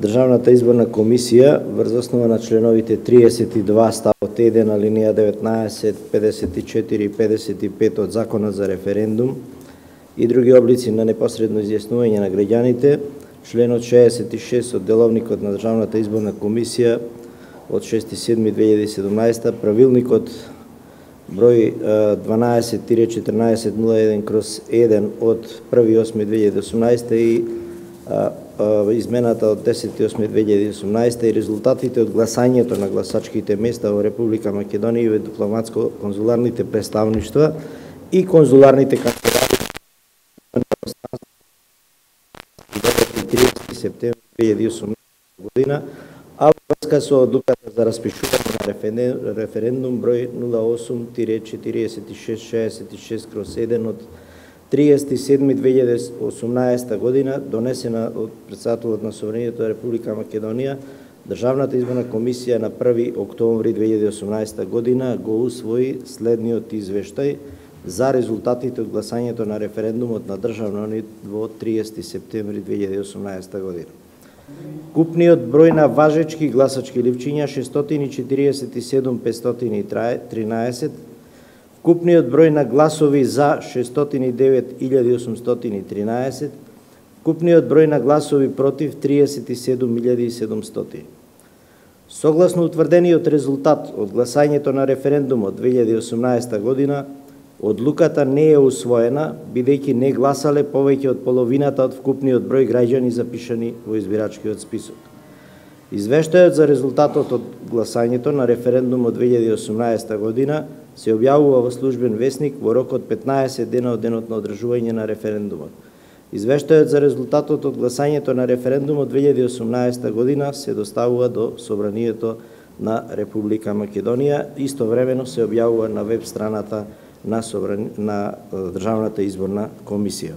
Државната изборна комисија врз основа на членовите 32 ставот 1 алинеја 19, 54 и 55 од Законот за референдум и други облици на непосредно изјаснување на граѓаните, членот 66 од Деловникот на Државната изборна комисија од 6.7.2017, правилникот број 12-1401/1 од 1.8.2018 и измената од 10.8.2018 и резултатите од гласањето на гласачките места во Република Македонија и во дипломатско-конзуларните представништва и конзуларните канцеларии 30 септември 2018 година, а во врска со одлуката за распишување на референдум број 08-4666/1 од 30.7.2018 година, донесена од председателот на Собранието на Република Македонија, Државната изборна комисија на 1 октомври 2018 година го усвои следниот извештај за резултатите од гласањето на референдумот на државно ниво 30 септември 2018 година. Купниот број на важечки гласачки ливчиња 647.513, вкупниот број на гласови за 609.813, вкупниот број на гласови против 37.700. Согласно утврдениот резултат од гласањето на референдумот 2018 година, одлуката не е усвоена, бидејќи не гласале повеќе од половината од вкупниот број граѓани запишани во избирачкиот список. Извештајот за резултатот од гласањето на референдумот 2018 година се објавува во службен весник во рок од 15 дена од денот на одржување на референдумот. Извештајот за резултатот од гласањето на референдумот 2018 година се доставува до Собранието на Република Македонија, истовремено се објавува на веб страната на Државната изборна комисија.